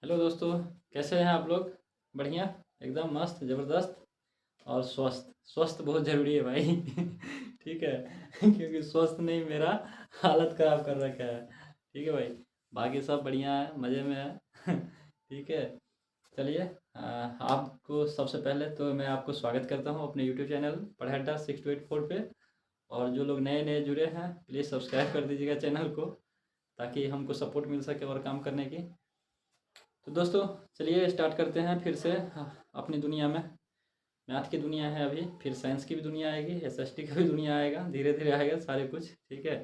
Hello दोस्तों, कैसे हैं आप लोग? बढ़िया, एकदम मस्त ज़बरदस्त और स्वस्थ स्वस्थ बहुत ज़रूरी है भाई। ठीक है। क्योंकि स्वस्थ नहीं मेरा हालत ख़राब कर रखा है। ठीक है भाई। बाकी सब बढ़िया है, मज़े में है। ठीक है। चलिए, आपको सबसे पहले तो मैं आपको स्वागत करता हूँ अपने यूट्यूब चैनल पढ़े अड्डा 6284 पे। और जो लोग नए नए जुड़े हैं प्लीज़ सब्सक्राइब कर दीजिएगा चैनल को, ताकि हमको सपोर्ट मिल सके और काम करने की। तो दोस्तों, चलिए स्टार्ट करते हैं फिर से। अपनी दुनिया में मैथ की दुनिया है अभी, फिर साइंस की भी दुनिया आएगी, एसएसटी का भी दुनिया आएगा, धीरे धीरे आएगा सारे कुछ। ठीक है।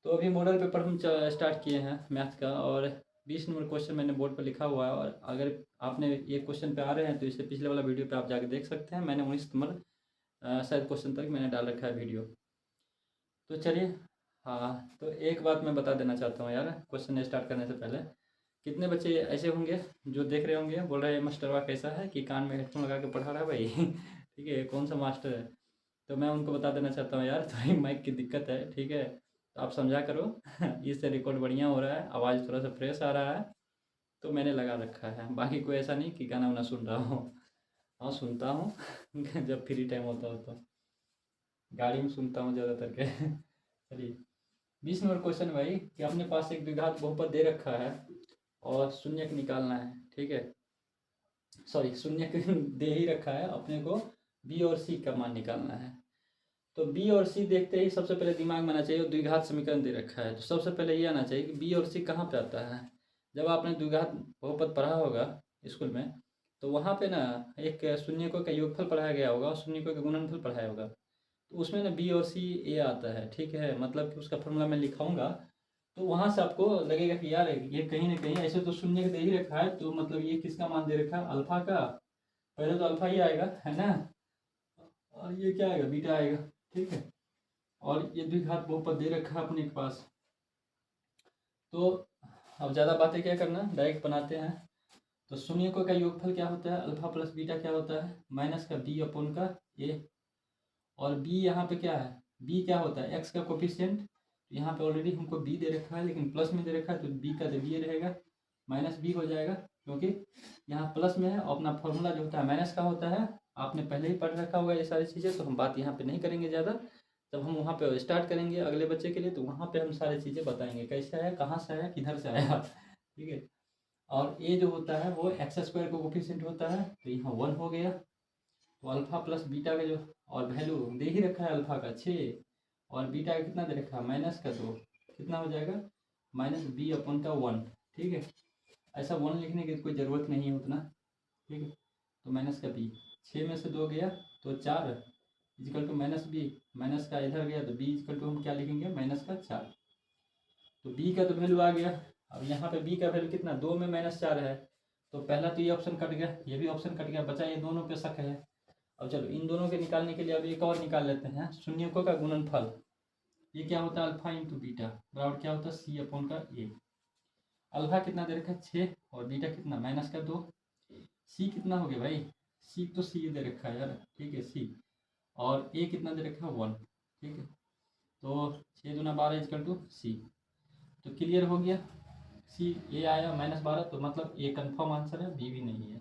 तो अभी मॉडल पेपर हम स्टार्ट किए हैं मैथ का, और 20 नंबर क्वेश्चन मैंने बोर्ड पर लिखा हुआ है। और अगर आपने ये क्वेश्चन पे आ रहे हैं तो इससे पिछले वाला वीडियो पे आप जाके देख सकते हैं। मैंने 19 नंबर शायद क्वेश्चन तक मैंने डाल रखा है वीडियो। तो चलिए, हाँ, तो एक बात मैं बता देना चाहता हूँ यार, क्वेश्चन स्टार्ट करने से पहले। कितने बच्चे ऐसे होंगे जो देख रहे होंगे, बोल रहे हैं मास्टरवा कैसा है कि कान में हेडफोन लगा के पढ़ा रहा है भाई। ठीक है, कौन सा मास्टर है? तो मैं उनको बता देना चाहता हूँ यार, थोड़ी माइक की दिक्कत है। ठीक है, तो आप समझा करो। इससे रिकॉर्ड बढ़िया हो रहा है, आवाज़ थोड़ा सा फ्रेश आ रहा है, तो मैंने लगा रखा है। बाकी कोई ऐसा नहीं कि गाना वाना सुन रहा हो। हाँ, सुनता हूँ। जब फ्री टाइम होता हो तो गाड़ी में सुनता हूँ ज़्यादातर के। चलिए, 20 नंबर क्वेश्चन भाई, कि अपने पास एक द्विघात बहुपद दे रखा है और शून्यक निकालना है। ठीक है, सॉरी, शून्यक दे ही रखा है अपने को, बी और सी का मान निकालना है। तो बी और सी देखते ही सबसे पहले दिमाग में आना चाहिए, द्विघात समीकरण दे रखा है तो सबसे पहले ये आना चाहिए कि बी और सी कहाँ पे आता है। जब आपने द्विघात बहुपद पढ़ा होगा स्कूल में, तो वहाँ पे ना एक शून्यकों का योगफल पढ़ाया गया होगा और शून्यकों का गुणनफल पढ़ाया होगा। तो उसमें ना बी और सी ए आता है। ठीक है, मतलब कि उसका फॉर्मूला मैं लिखाऊंगा, तो वहां से आपको लगेगा कि यार ये कहीं ना कहीं ऐसे तो शून्य दे ही रखा है, तो मतलब ये किसका मान दे रखा है? अल्फा का। पहले तो अल्फा ही आएगा, है ना? और ये क्या आएगा? बीटा आएगा। ठीक है। और ये द्विघात बहुपद दे रखा है अपने के पास। तो अब ज़्यादा बातें क्या करना, डायरेक्ट बनाते हैं। तो शून्यकों का योगफल क्या होता है? अल्फा प्लस बीटा क्या होता है? माइनस का बी अपॉन का ए। और बी यहाँ पे क्या है? बी क्या होता है? एक्स का कोफिशिएंट। यहाँ पे ऑलरेडी हमको बी दे रखा है, लेकिन प्लस में दे रखा है, तो बी का तो बी रहेगा, माइनस बी हो जाएगा, क्योंकि यहाँ प्लस में है। और अपना फॉर्मूला जो होता है माइनस का होता है, आपने पहले ही पढ़ रखा होगा ये सारी चीज़ें, तो हम बात यहाँ पे नहीं करेंगे ज़्यादा। जब हम वहाँ पे स्टार्ट करेंगे अगले बच्चे के लिए, तो वहाँ पे हम सारी चीज़ें बताएंगे, कैसे आया, कहाँ से आया, किधर से आया। ठीक है। और ए जो होता है वो एक्स स्क्वायर का कोफिशिएंट होता है, तो यहाँ 1 हो गया। तो अल्फा प्लस बीटा का जो और वैल्यू दे ही रखा है, अल्फा का 6 और बीटा का कितना दे रखा है? माइनस का 2। कितना हो जाएगा? माइनस बी अपन का 1। ठीक है। ऐसा 1 लिखने की कोई ज़रूरत नहीं है उतना। ठीक है। तो माइनस का बी, 6 में से 2 गया तो 4 is equal to minus B. Minus का इधर गया तो बी इजिकल टू हम क्या लिखेंगे? माइनस का 4। तो बी का तो वैल्यू आ गया। अब यहाँ पे बी का वैल्यू कितना? 2 में माइनस 4 है, तो पहला तो ये ऑप्शन कट गया, ये भी ऑप्शन कट गया, बचा ये दोनों पे शक है। अब चलो इन दोनों के निकालने के लिए अब एक और निकाल लेते हैं, शून्यकों का गुणनफल। ये क्या होता है? अल्फा इंटू बीटा बराबर क्या होता है? सी अपॉन का ए। अल्फा कितना दे रखा है? 6 और बीटा कितना? माइनस का 2। सी कितना हो गया भाई? सी तो सी दे रखा है यार। ठीक है, सी। और ए कितना दे रखा है? 1। ठीक है। तो 6 दूना 12 इजकल टू सी। तो क्लियर हो गया। सी ए आया -12, तो मतलब ए कन्फर्म आंसर है, बी भी नहीं है।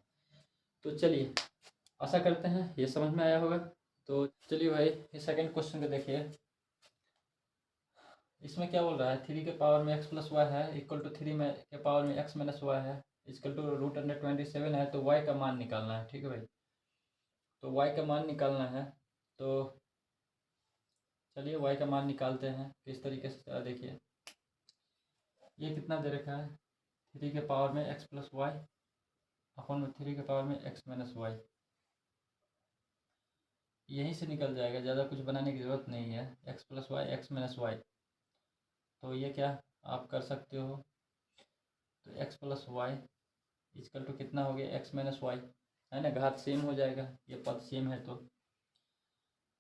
तो चलिए, आशा करते हैं ये समझ में आया होगा। तो चलिए भाई, ये सेकंड क्वेश्चन को देखिए। इसमें क्या बोल रहा है? 3 के पावर में x प्लस वाई है इक्वल टू 3 में के पावर में x माइनस वाई है इक्वल टू √27 है, तो y का मान निकालना है। ठीक है भाई, तो y का मान निकालना है। तो चलिए y का मान निकालते हैं किस तरीके से। देखिए, ये कितना दे रखा है? 3 के पावर में x प्लस वाई अपन में 3 के पावर में x माइनस वाई। यहीं से निकल जाएगा, ज़्यादा कुछ बनाने की ज़रूरत नहीं है। x plus Y x minus Y, तो ये क्या आप कर सकते हो? तो x plus Y equal to कितना हो गया? x माइनस वाई, है ना? घात सेम हो जाएगा, ये पद सेम है तो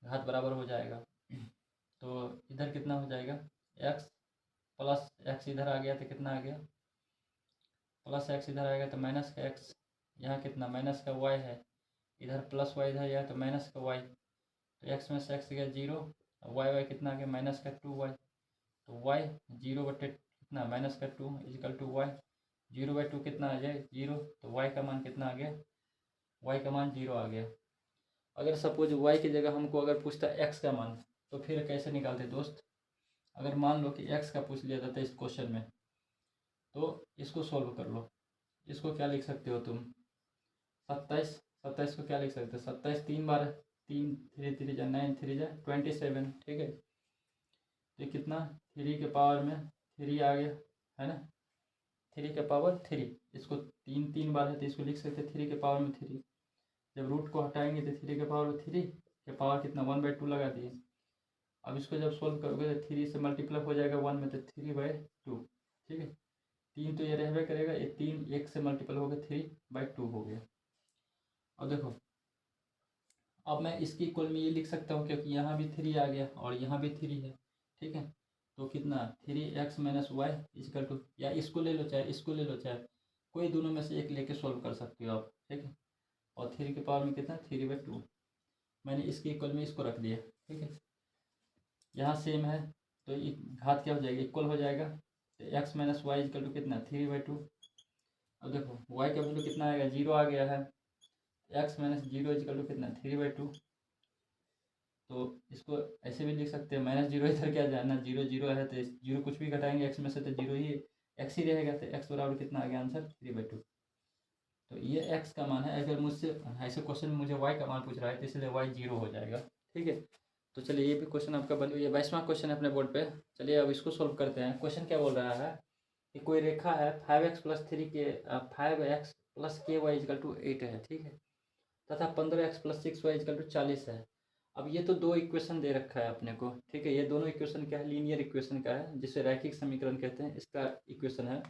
घात बराबर हो जाएगा। तो इधर कितना हो जाएगा? x प्लस एक्स इधर आ गया तो कितना आ गया? प्लस एक्स इधर आएगा तो माइनस का एक्स। यहाँ कितना? माइनस का वाई है, इधर प्लस वाई इधर गया तो माइनस का वाई। तो एक्स में से एक्स गया 0, वाई वाई कितना आ गया? माइनस का 2 वाई। तो वाई 0 बटे कितना? -2 इजिकल टू वाई 0/2 कितना आ जाए 0, तो y का मान कितना आ गया, y का मान 0 आ गया। अगर सपोज y की जगह हमको अगर पूछता x का मान, तो फिर कैसे निकालते दोस्त। अगर मान लो कि x का पूछ लिया जाता है इस क्वेश्चन में, तो इसको सॉल्व कर लो। इसको क्या लिख सकते हो तुम, 27, 27 को क्या लिख सकते हो, 27 3 बार, 3 3 3 जा 9 3 जा 27, ठीक है। तो कितना 3 के पावर में 3 आ गया, है ना, 3 के पावर 3, इसको 3 3 बार है तो इसको लिख सकते हैं 3 के पावर में 3। जब रूट को हटाएंगे तो 3 के पावर में 3 के पावर कितना 1/2 लगा दिए। अब इसको जब सोल्व करोगे तो 3 से मल्टीप्लाई हो जाएगा 1 में, तो 3/2, ठीक है। 3 तो ये रहबे करेगा, ये 3 1 से मल्टीपल हो गया 3/2 हो गया। अब देखो, अब मैं इसकी इक्वल में ये लिख सकता हूँ क्योंकि यहाँ भी 3 आ गया और यहाँ भी 3 है, ठीक है। तो कितना 3x - y इक्वल टू, या इसको ले लो चाहे इसको ले लो, चाहे कोई दोनों में से एक लेके सोल्व कर सकते हो आप, ठीक है। और 3 के पावर में कितना 3/2, मैंने इसके इक्वल में इसको रख दिया, ठीक है। यहाँ सेम है तो घात क्या हो जाएगा, इक्वल हो जाएगा। तो x - y इक्वल टू कितना 3/2। अब देखो y का वैल्यू कितना आएगा 0 आ गया है, x - 0 इक्वल टू कितना 3/2। तो इसको ऐसे भी लिख सकते हैं, -0 इधर क्या जाना, 0 0 है तो 0 कुछ भी घटाएंगे x में से तो 0 ही x ही रहेगा, तो x बराबर कितना आ गया आंसर 3/2। तो ये x का मान है। अगर मुझसे ऐसे क्वेश्चन में मुझे y का मान पूछ रहा है तो इसलिए y 0 हो जाएगा, ठीक है। तो चलिए ये भी क्वेश्चन आपका बन, ये 22वां क्वेश्चन है अपने बोर्ड पे। चलिए अब इसको सोल्व करते हैं। क्वेश्चन क्या बोल रहा है कि कोई रेखा है 5x + 3 के 5x + ky = 8 है, ठीक है, तथा 15x + 6y = 40 है। अब ये तो दो इक्वेशन दे रखा है अपने को, ठीक है। ये दोनों इक्वेशन क्या है, लीनियर इक्वेशन का है, जिसे रैखिक समीकरण कहते हैं, इसका इक्वेशन है।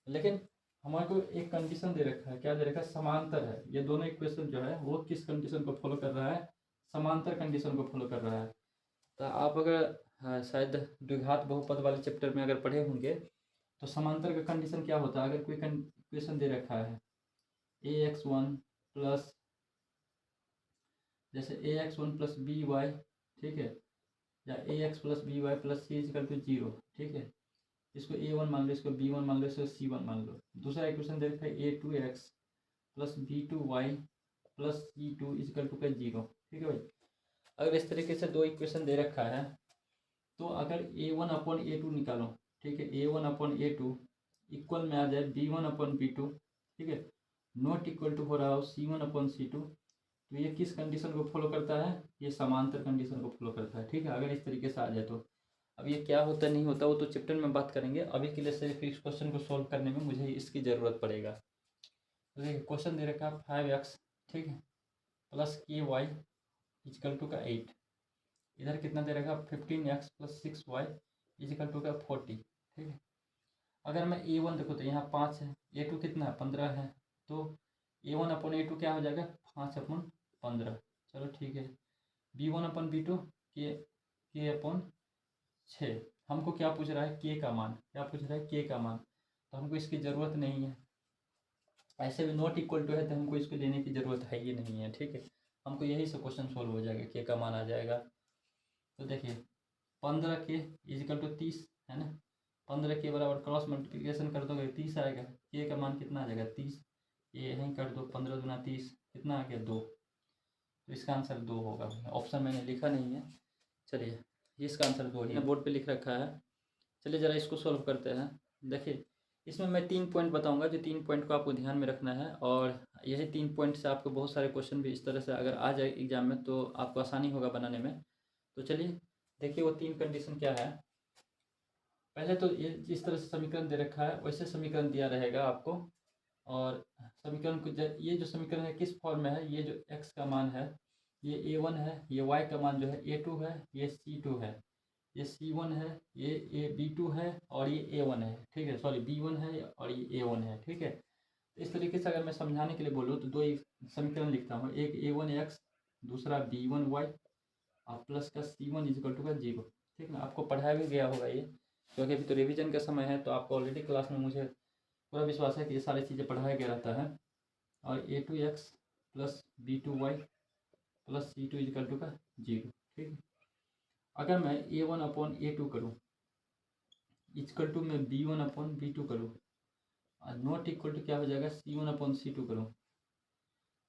लेकिन हमारे को एक कंडीशन दे रखा है, क्या दे रखा है, समांतर है। ये दोनों इक्वेशन जो है वो किस कंडीशन को फॉलो कर रहा है, समांतर कंडीशन को फॉलो कर रहा है। तो आप अगर शायद द्विघात बहुपद वाले चैप्टर में अगर पढ़े होंगे तो समांतर का कंडीशन क्या होता है। अगर कोई इक्वेशन दे रखा है ax1 प्लस, जैसे ax1 + by, ठीक है, या ax + by + c = 0, ठीक है। इसको a1 मान लो, इसको b1 मान लो, इसको c1 मान लो। दूसरा इक्वेशन दे रखा है a2x + b2y + c2 = 0, ठीक है भाई। अगर इस तरीके से दो इक्वेशन दे रखा है तो अगर a1/a2 निकालो, ठीक है, a1/a2 इक्वल में आ जाए b1/b2, ठीक है, नॉट इक्वल टू हो रहा हो c1/c2, तो ये किस कंडीशन को फॉलो करता है, ये समांतर कंडीशन को फॉलो करता है, ठीक है। अगर इस तरीके से आ जाए तो अब ये क्या होता नहीं होता वो तो चैप्टर में बात करेंगे। अभी के लिए सिर्फ इस क्वेश्चन को सॉल्व करने में मुझे इसकी ज़रूरत पड़ेगा। तो देखिए क्वेश्चन दे रखा है 5x, ठीक है, + ky = 8। इधर कितना दे रखा है 15x + 6y = 40, ठीक है। अगर मैं a1 देखो तो यहाँ 5 है, a2 कितना है 15 है, तो a1/a2 क्या हो जाएगा 5/15। चलो ठीक है। b1/b2 k/6। हमको क्या पूछ रहा है, k का मान, क्या पूछ रहा है k का मान, तो हमको इसकी ज़रूरत नहीं है। ऐसे भी नॉट इक्वल टू है तो हमको इसको लेने की ज़रूरत है ही नहीं है, ठीक है। हमको यही से क्वेश्चन सोल्व हो जाएगा, k का मान आ जाएगा। तो देखिए 15 के = 30 है ना, 15 के बराबर क्रॉस मल्टीप्लिकेशन कर दोगे 30 आएगा, k का मान कितना आ जाएगा 30, ये यहीं कर दो, 15 दूना 30 कितना आ गया 2। तो इसका आंसर 2 होगा। ऑप्शन मैंने लिखा नहीं है, चलिए इसका आंसर 2 ही बोर्ड पे लिख रखा है। चलिए ज़रा इसको सॉल्व करते हैं। देखिए इसमें मैं 3 पॉइंट बताऊंगा, जो 3 पॉइंट को आपको ध्यान में रखना है, और यही 3 पॉइंट से आपको बहुत सारे क्वेश्चन भी इस तरह से अगर आ जाए एग्जाम में तो आपको आसानी होगा बनाने में। तो चलिए देखिए वो 3 कंडीशन क्या है। पहले तो ये जिस तरह से समीकरण दे रखा है वैसे समीकरण दिया रहेगा आपको, और समीकरण को ये जो समीकरण है किस फॉर्म में है, ये जो x का मान है ये a1 है, ये y का मान जो है a2 है, ये c2 है, ये c1 है, ये b2 है और ये a1 है, ठीक है, सॉरी b1 है और ये a1 है, ठीक है। तो इस तरीके से अगर मैं समझाने के लिए बोलूँ तो दो समीकरण लिखता हूँ, एक a1x, दूसरा b1y और प्लस का c1 = 0, ठीक है। आपको पढ़ाया भी गया होगा ये, क्योंकि अभी तो रिवीजन का समय है, तो आपको ऑलरेडी क्लास में मुझे पूरा विश्वास है कि ये सारी चीज़ें पढ़ाया गया रहता है। और a2x + b2y + c2 = 0, ठीक है। अगर मैं a1/a2 करूँ इक्वल टू में b1/b2 करूँ, नॉट इक्वल टू क्या हो जाएगा, C1/C2 करूँ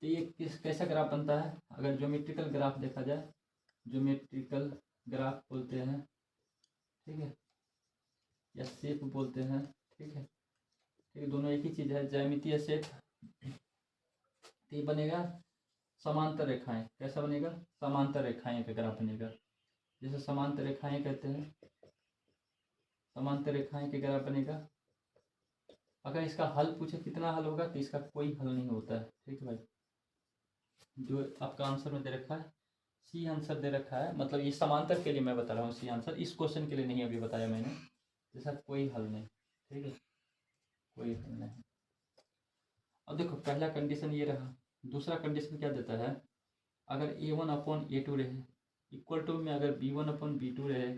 तो ये कैसा ग्राफ बनता है, अगर ज्योमेट्रिकल ग्राफ देखा जाए, ज्योमेट्रिकल ग्राफ बोलते हैं, ठीक है, या शेप बोलते हैं, ठीक है, ठीक है, दोनों एक ही चीज़ है, ज्यामितीय शेप। तो ये बनेगा समांतर रेखाएं, कैसा बनेगा, समांतर रेखाएं का ग्राफ बनेगा, जैसे समांतर रेखाएं कहते हैं, समांतर रेखाएं के ग्राफ बनेगा। अगर इसका हल पूछे कितना हल होगा तो इसका कोई हल नहीं होता है, ठीक है भाई, जो आपका आंसर में दे रखा है सी आंसर दे रखा है, मतलब ये समांतर के लिए मैं बता रहा हूँ सी आंसर, इस क्वेश्चन के लिए नहीं अभी बताया मैंने, जैसा कोई हल नहीं, ठीक है, कोई हल नहीं। अब देखो पहला कंडीशन ये रहा, दूसरा कंडीशन क्या देता है, अगर A1/A2 रहे इक्वल टू में अगर B1/B2 रहे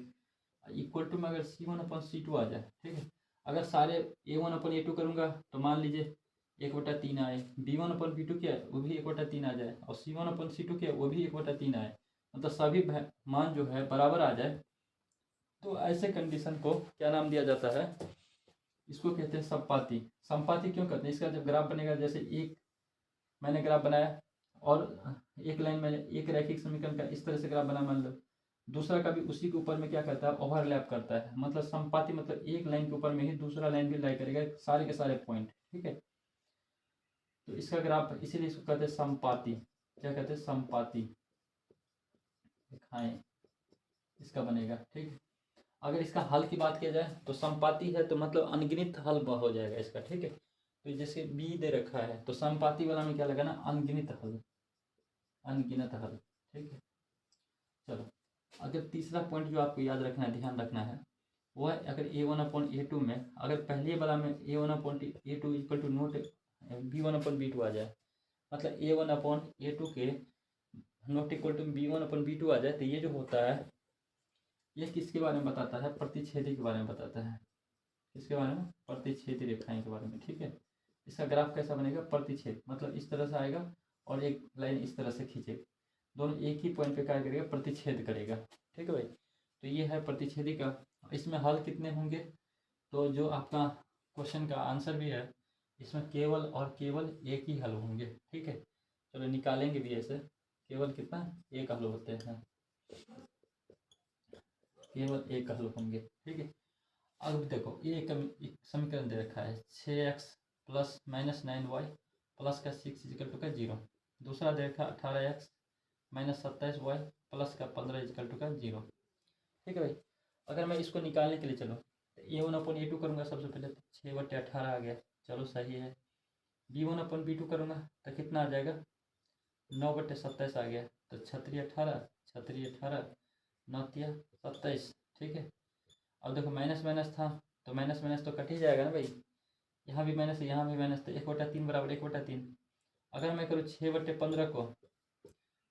इक्वल टू में अगर C1/C2 आ जाए, ठीक है, अगर सारे A1/A2 करूँगा तो मान लीजिए 1/3 आए, B1/B2 क्या है वो भी 1/3 आ जाए, और C1/C2 क्या है वो भी 1/3 आए, मतलब सभी मान जो है बराबर आ जाए, तो ऐसे कंडीशन को क्या नाम दिया जाता है, इसको कहते हैं समपाती। समपाती क्यों कहते हैं, इसका जब ग्राफ बनेगा, जैसे एक मैंने ग्राफ बनाया और एक लाइन में एक रैखिक समीकरण का इस तरह से ग्राफ बना मान लो, दूसरा का भी उसी के ऊपर में क्या करता है, ओवरलैप करता है, मतलब समपाती मतलब एक लाइन के ऊपर में ही दूसरा लाइन भी लाई करेगा, सारे के सारे पॉइंट, ठीक है, तो इसका ग्राफ इसीलिए इसको कहते हैं समपाती, क्या कहते हैं, समपाती दिखाएं, इसका बनेगा, ठीक है। अगर इसका हल की बात किया जाए तो समपाती है तो मतलब अनगिनत हल हो जाएगा इसका, ठीक है, तो जैसे बी दे रखा है तो समपाती वाला में क्या लगाना, अनगिनत हल, अनगिनत हल, ठीक है। चलो अगर तीसरा पॉइंट जो आपको याद रखना है, ध्यान रखना है, वो है अगर A1/A2 में अगर पहले वाला में A1/A2 equal to note B1/B2 आ जाए, मतलब A1/A2 के नॉट इक्वल टू B1/B2 आ जाए, तो ये जो होता है ये किसके बारे में बताता है, प्रतिच्छेदी के बारे में बताता है, किसके बारे में, प्रतिच्छेदी रेखाएं के बारे में, ठीक है। इसका ग्राफ कैसा बनेगा, प्रतिच्छेद मतलब इस तरह से आएगा और एक लाइन इस तरह से खींचे, दोनों एक ही पॉइंट पे क्या करेगा, प्रतिच्छेद करेगा, ठीक है भाई। तो ये है प्रतिच्छेदी का, इसमें हल कितने होंगे, तो जो आपका क्वेश्चन का आंसर भी है इसमें केवल और केवल एक ही हल होंगे, ठीक है। चलो निकालेंगे भी ऐसे, केवल कितना, एक हल होते हैं, केवल एक हल होंगे, ठीक है। अब देखो ये एक समीकरण दे रखा है 6x प्लस -9y प्लस का 6 इजिकल टू का 0, दूसरा दे रखा 18x माइनस 27y प्लस का 15 इजिकल टू का 0, ठीक है भाई। अगर मैं इसको निकालने के लिए चलो तो A1/A2 करूँगा सबसे पहले, तो 6/18 आ गया, चलो सही है। B1/B2 करूँगा तो कितना आ जाएगा, 9/27 आ गया, तो 36/18 36/18 9×27, ठीक है। अब देखो माइनस माइनस था तो माइनस माइनस तो कट ही जाएगा ना भाई, यहाँ भी माइनस है यहाँ भी माइनस, तो 1/3 बराबर 1/3। अगर मैं करूँ 6/15 को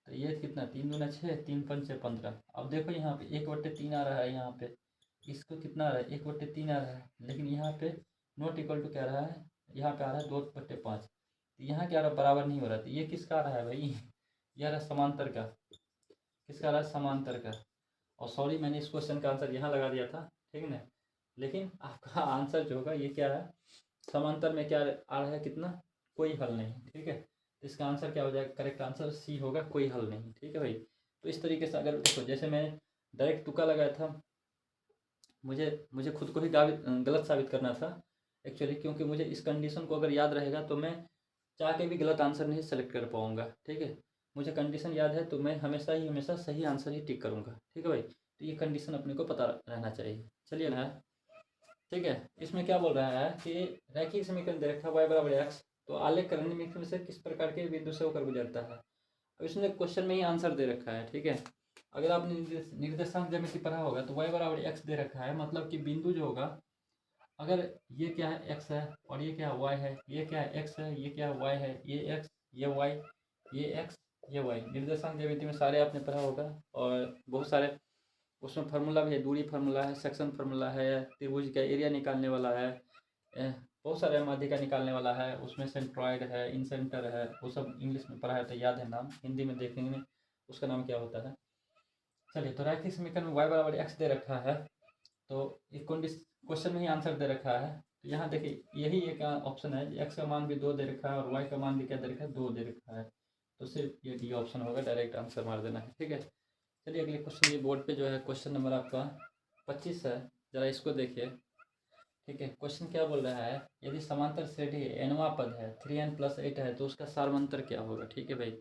तो ये कितना, 3 दूना 6 3 पंचे 15। अब देखो यहाँ पे 1/3 आ रहा है, यहाँ पे इसको कितना आ रहा है, 1/3 आ रहा है, लेकिन यहाँ पे नॉट इक्वल टू क्या रहा है, यहाँ पे आ रहा है 2/5, तो यहाँ क्या आ रहा है, बराबर नहीं हो रहा, तो ये किसका आ रहा है भाई, ये आ रहा है समांतर का, किसका आ रहा है, समांतर का। और सॉरी मैंने इस क्वेश्चन का आंसर यहाँ लगा दिया था, ठीक है ना, लेकिन आपका आंसर जो होगा ये क्या है, समांतर में क्या आ रहा है, कितना, कोई हल नहीं, ठीक है। तो इसका आंसर क्या हो जाएगा, करेक्ट आंसर सी होगा, कोई हल नहीं, ठीक है भाई। तो इस तरीके से अगर देखो जैसे मैं डायरेक्ट तुक्का लगाया था, मुझे मुझे खुद को ही गलत साबित करना था एक्चुअली, क्योंकि मुझे इस कंडीशन को अगर याद रहेगा तो मैं चाह के भी गलत आंसर नहीं सेलेक्ट कर पाऊँगा, ठीक है। मुझे कंडीशन याद है तो मैं हमेशा सही आंसर ही टिक करूँगा, ठीक है भाई। तो ये कंडीशन अपने को पता रहना चाहिए। चलिए ना, ठीक है। इसमें क्या बोल रहा है कि रैखिक समीकरण दे रखा y बराबर x, तो आलेख करने में से किस प्रकार के बिंदु से होकर गुजरता है। अब इसमें क्वेश्चन में ही आंसर दे रखा है, ठीक है। अगर आपने निर्देशांक ज्यामिति पढ़ा होगा तो y बराबर x दे रखा है, मतलब कि बिंदु जो होगा, अगर ये क्या है x है और ये क्या है y है, ये क्या है x है, ये क्या है y है, ये x ये y ये x ये y, निर्देशांक ज्यामिति में सारे आपने पढ़ा होगा, और बहुत सारे उसमें फार्मूला भी है, दूरी फार्मूला है, सेक्शन फार्मूला है, त्रिभुज का एरिया निकालने वाला है, बहुत सारे माध्य का निकालने वाला है, उसमें सेंट्रॉयड है, इनसेंटर है, वो सब इंग्लिश में पढ़ा है तो याद है नाम, हिंदी में देखेंगे उसका नाम क्या होता है। चलिए, तो रैखिक समीकरण में y बराबर x दे रखा है, तो एक क्वेश्चन में ही आंसर दे रखा है, तो यहाँ देखिए यही एक ऑप्शन है, एक्स का मान भी 2 दे रखा है और वाई का मान भी क्या दे रखा है, 2 दे रखा है। तो सिर्फ ये डी ऑप्शन होगा, डायरेक्ट आंसर मार देना है। ठीक है, चलिए अगले क्वेश्चन, ये बोर्ड पे जो है क्वेश्चन नंबर आपका 25 है, ज़रा इसको देखिए। ठीक है, क्वेश्चन क्या बोल रहा है, यदि समांतर श्रेणी एनवा पद है 3n+8 है तो उसका सार्वंतर क्या होगा। ठीक है भाई,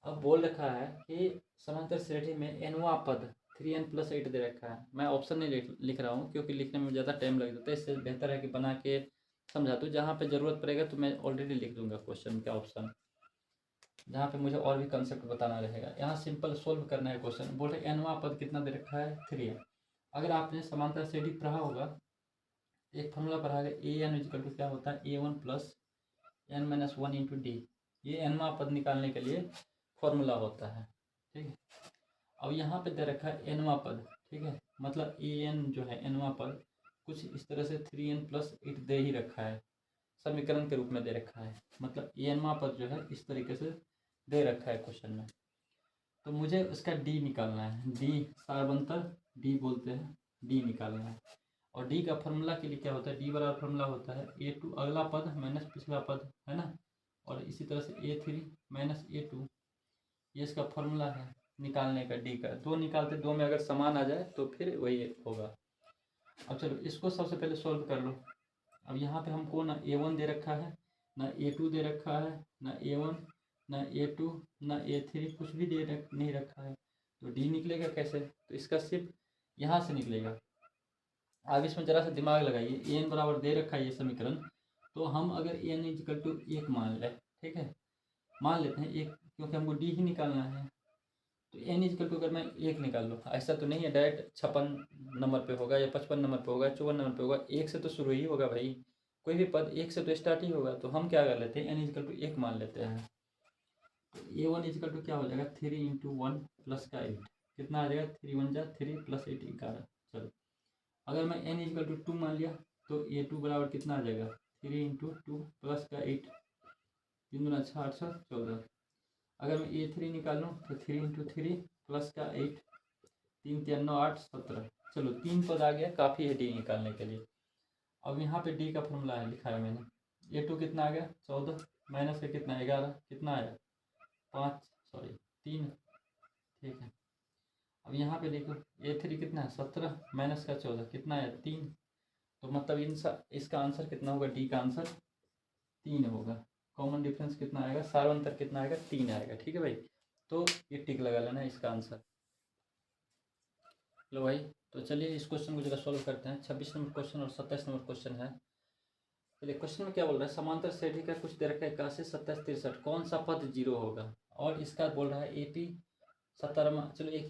अब बोल रखा है कि समांतर श्रेणी में एनवा पद 3n+8 दे रखा है। मैं ऑप्शन नहीं लिख रहा हूँ क्योंकि लिखने में ज़्यादा टाइम लग जाता है, इससे बेहतर है कि बना के समझा दूँ। जहाँ पे ज़रूरत पड़ेगा तो मैं ऑलरेडी लिख दूंगा क्वेश्चन का ऑप्शन, जहाँ पे मुझे और भी कंसेप्ट बताना रहेगा। यहाँ सिंपल सोल्व करना है क्वेश्चन। बोल रहे एनवा पद कितना दे रखा है, 3n। अगर आपने समांतर श्रेणी पढ़ा होगा, एक फॉर्मूला पढ़ा है, ए एन इजिकल टू क्या होता है, a1+n-1 × d। ये एनवा पद निकालने के लिए फॉर्मूला होता है। ठीक है, अब यहाँ पे दे रखा है एनवा पद। ठीक है, मतलब ए एन जो है एनवा पद कुछ इस तरह से 3n+8 दे ही रखा है, समीकरण के रूप में दे रखा है। मतलब ए एनवा पद जो है इस तरीके से दे रखा है क्वेश्चन में। तो मुझे उसका डी निकालना है, डी सार्वंतर डी बोलते हैं, डी निकालना है। और डी का फॉर्मूला के लिए क्या होता है, डी बराबर फॉर्मूला होता है a2 अगला पद माइनस पिछला पद, है ना। और इसी तरह से a3 माइनस a2, ये इसका फॉर्मूला है निकालने का डी का। दो निकालते, दो में अगर समान आ जाए तो फिर वही होगा। अब चलो इसको सबसे पहले सोल्व कर लो। अब यहाँ पे हमको ना a1 दे रखा है, ना a2 दे रखा है, ना a1, ना a2, ना a3, कुछ भी नहीं रखा है। तो डी निकलेगा कैसे, तो इसका सिर्फ यहाँ से निकलेगा। अब इसमें जरा सा दिमाग लगाइए, ए एन बराबर दे रखा है ये समीकरण, तो हम अगर ए एन इजिकल टू 1 मान लें, ठीक है, मान लेते हैं 1, क्योंकि हमको डी ही निकालना है। तो एन इजिकल टू अगर मैं 1 निकाल लूँ, ऐसा तो नहीं है डायरेक्ट 56 नंबर पे होगा या 55 नंबर पे होगा, 54 नंबर पे होगा, 1 से तो शुरू ही होगा भाई। कोई भी पद 1 से तो स्टार्ट ही होगा। तो हम क्या कर लेते हैं, एन इजिकल टू 1 मान लेते हैं। तो a1 इजिकल टू क्या हो जाएगा, 3 × 1 प्लस का 8, कितना आ जाएगा, 3 × 1 = 3 + 8 11। चलो अगर मैं n इजिकल टू 2 मान लिया तो a2 बराबर कितना आ जाएगा, 3 × 2 प्लस का 8, 3 दूना 6 8 14। अगर मैं a3 निकालूँ तो 3 × 3 प्लस का 8, 3 3 9 8 17। चलो 3 पद आ गया, काफ़ी है डी निकालने के लिए। अब यहाँ पे डी का फॉर्मूला है, लिखा है मैंने। a2 कितना आ गया, 14, माइनस का कितना 11, कितना आया 3। ठीक है, अब यहाँ पे देखो a3 कितना है 17, माइनस का 14, कितना है 3। तो मतलब इसका आंसर कितना होगा, डी का आंसर 3 होगा। कॉमन डिफरेंस कितना आएगा, सार्वंतर कितना आएगा, 3 आएगा। ठीक है भाई, तो ये टिक लगा लेना इसका आंसर। लो भाई, तो चलिए इस क्वेश्चन को जरा सॉल्व करते हैं। 26 नंबर क्वेश्चन और 27 नंबर क्वेश्चन है। चलिए क्वेश्चन में क्या बोल रहा है, समांतर श्रेणी का कुछ दे रखा है 81 27 63, कौन सा पद 0 होगा। और इसका बोल रहा है AP 17। चलो एक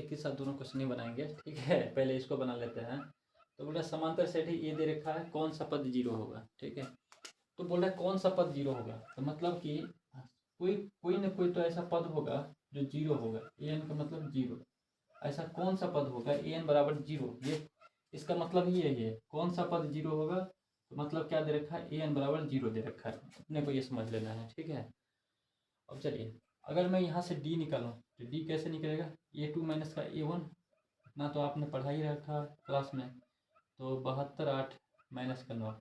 ही साथ दोनों क्वेश्चन ही बनाएंगे। ठीक है, पहले इसको बना लेते हैं। तो बोल रहा है समांतर श्रेणी ये दे रखा है, कौन सा पद 0 होगा। ठीक है, तो बोल रहा है कौन सा पद 0 होगा, तो मतलब कि कोई ना कोई तो ऐसा पद होगा जो 0 होगा। ए एन का मतलब 0, ऐसा कौन सा पद होगा ए एन बराबर 0। ये इसका मतलब ही यही है, कौन सा पद 0 होगा। तो मतलब क्या दे रखा है, ए एन बराबर 0 दे रखा है, अपने को ये समझ लेना है। ठीक है, अब चलिए अगर मैं यहाँ से डी निकालूँ तो डी कैसे निकलेगा, a2 माइनस का a1, इतना तो आपने पढ़ा ही रखा क्लास में। तो 72 8 माइनस का 9।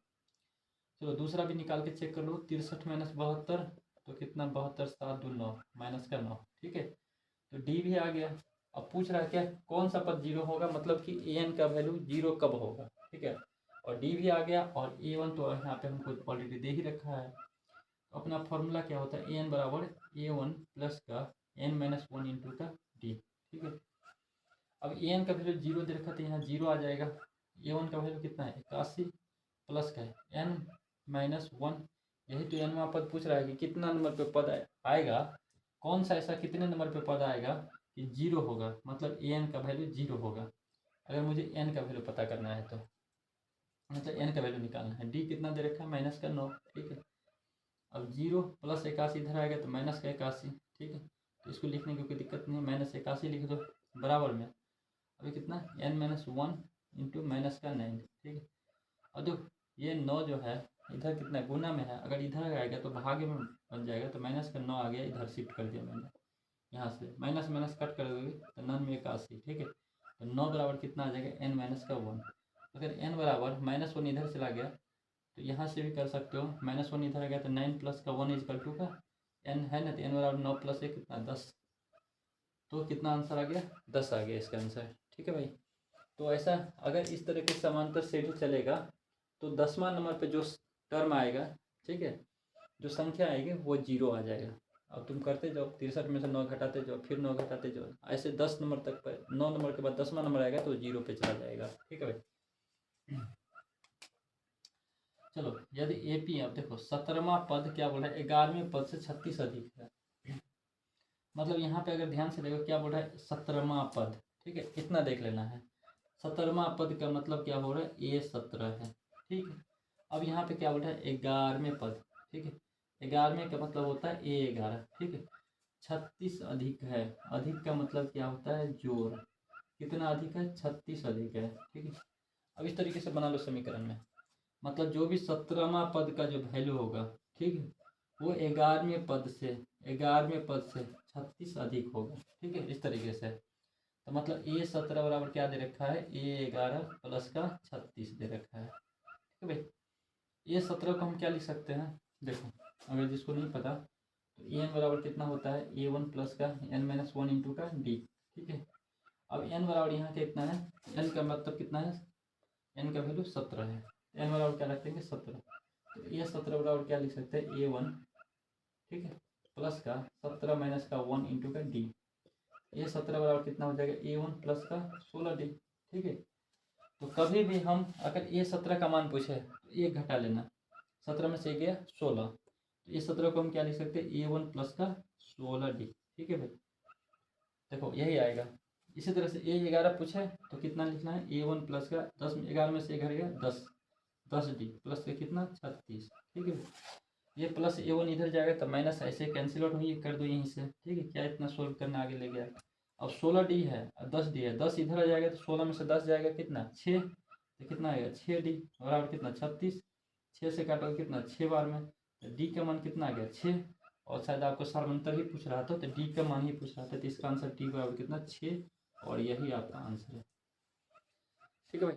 चलो दूसरा भी निकाल के चेक कर लो, 63 माइनस 72, तो कितना 72 7 2 9 माइनस का 9। ठीक है, तो डी भी आ गया। अब पूछ रहा है क्या, कौन सा पद 0 होगा, मतलब कि ए एन का वैल्यू 0 कब होगा। ठीक है, और डी भी आ गया, और a1 तो यहाँ पे हमको ऑलरेडी दे ही रखा है। तो अपना फॉर्मूला क्या होता है, ए एन बराबर a1 प्लस का n-1 × का डी। ठीक है, अब ए एन का वैल्यू 0 दे रखा तो यहाँ 0 आ जाएगा। a1 का वैल्यू कितना है 81 प्लस का है n-1, यही तो n पद पूछ रहा है कि कितना नंबर पे पद आएगा, कौन सा ऐसा कितने नंबर पे पद आएगा कि 0 होगा, मतलब ए एन का वैल्यू 0 होगा। अगर मुझे n का वैल्यू पता करना है तो मतलब n का वैल्यू निकालना है। डी कितना दे रखा है, -9। ठीक है, अब 0 प्लस 81 इधर आएगा तो माइनस का 81। ठीक है, तो इसको लिखने की कोई दिक्कत नहीं, -81 लिख दो बराबर में। अभी कितना n-1 × माइनस का 9। ठीक है, और जो ये 9 जो है इधर कितना गुना में है, अगर इधर आएगा तो भागे में बन जाएगा। तो माइनस का 9 आ गया, इधर शिफ्ट कर दिया मैंने। यहाँ से माइनस माइनस कट कर दोगे तो 9 में 81। ठीक है, तो 9 बराबर कितना आ जाएगा n-1। अगर n बराबर -1 इधर चला गया तो यहाँ से भी कर सकते हो, -1 इधर आ गया तो 9 प्लस का 1 इजकल टू का n है ना, तो n बराबर 9 प्लस 1 कितना 10, तो कितना आंसर आ गया 10 आ गया इसका आंसर। ठीक है भाई। तो ऐसा अगर इस तरह के समांतर सीढ़ी चलेगा तो 10वां नंबर पे जो टर्म आएगा, ठीक है, जो संख्या आएगी वो 0 आ जाएगा। अब तुम करते जाओ, 63 में से 9 घटाते जाओ, फिर 9 घटाते जाओ, ऐसे 10 नंबर तक पर 9 नंबर के बाद 10वां नंबर आएगा तो 0 पे चला जाएगा। ठीक है भाई। चलो, यदि AP, अब देखो 17वां पद क्या बोल रहा है, 11वें पद से 36 अधिक है। मतलब यहाँ पे अगर ध्यान से देखो क्या बोल रहा है, 17वां पद, ठीक है, इतना देख लेना है। 17वां पद का मतलब क्या हो रहा है, A17 है। ठीक है। अब यहाँ पे क्या बोल रहा है 11वें पद, ठीक है, 11वें का मतलब होता है A11। ठीक है। 36 अधिक है, अधिक का मतलब क्या होता है जोड़, कितना अधिक है 36 अधिक है। ठीक है। अब इस तरीके से बना लो समीकरण में, मतलब जो भी 17वां पद का जो वैल्यू होगा, ठीक है, वो 11वें पद से 36 अधिक होगा। ठीक है, इस तरीके से। तो मतलब A17 बराबर क्या दे रखा है, A11 प्लस का 36 दे रखा है। ठीक है भाई। A17 को हम क्या लिख सकते हैं, देखो अगर जिसको नहीं पता तो n बराबर कितना होता है, A1 प्लस का n-1 इंटू का d। ठीक है। अब n बराबर यहाँ कितना है, n का मतलब कितना है, n का वैल्यू 17 है, n बराबर क्या रख देंगे 17। तो A17 बराबर क्या लिख सकते हैं, A1, ठीक है, प्लस का 17 माइनस का 1 इंटू का d। A17 बराबर कितना हो जाएगा, A1 प्लस का 16d। ठीक है। तो कभी भी हम अगर A17 का मान पूछे तो 1 घटा लेना, 17 में से 1 गया 16, तो A17 को हम क्या लिख सकते हैं, A1 प्लस का 16d। ठीक है भाई, देखो यही आएगा। इसी तरह से A11 पूछे तो कितना लिखना है, A1 प्लस का 10 में 11 में से 1 घट गया 10d प्लस का कितना 36। ठीक है। ये प्लस A1 इधर जाएगा तो माइनस ऐसे कैंसिल आउट हुई, कर दो यहीं से। ठीक है, क्या इतना सोल्व करना आगे ले गया। अब 16d है और 10d है, 10 इधर आ जाएगा तो 16 में से 10 जाएगा कितना 6, तो कितना आएगा 6d बराबर कितना 36। 6 से काटोगे कितना 6 बार में, तो d का मान कितना आ गया 6। और शायद आपको सार्वंतर ही पूछ रहा था तो d का मान ही पूछ रहा था, तो इसका आंसर d बराबर कितना 6, और यही आपका आंसर है। ठीक है भाई।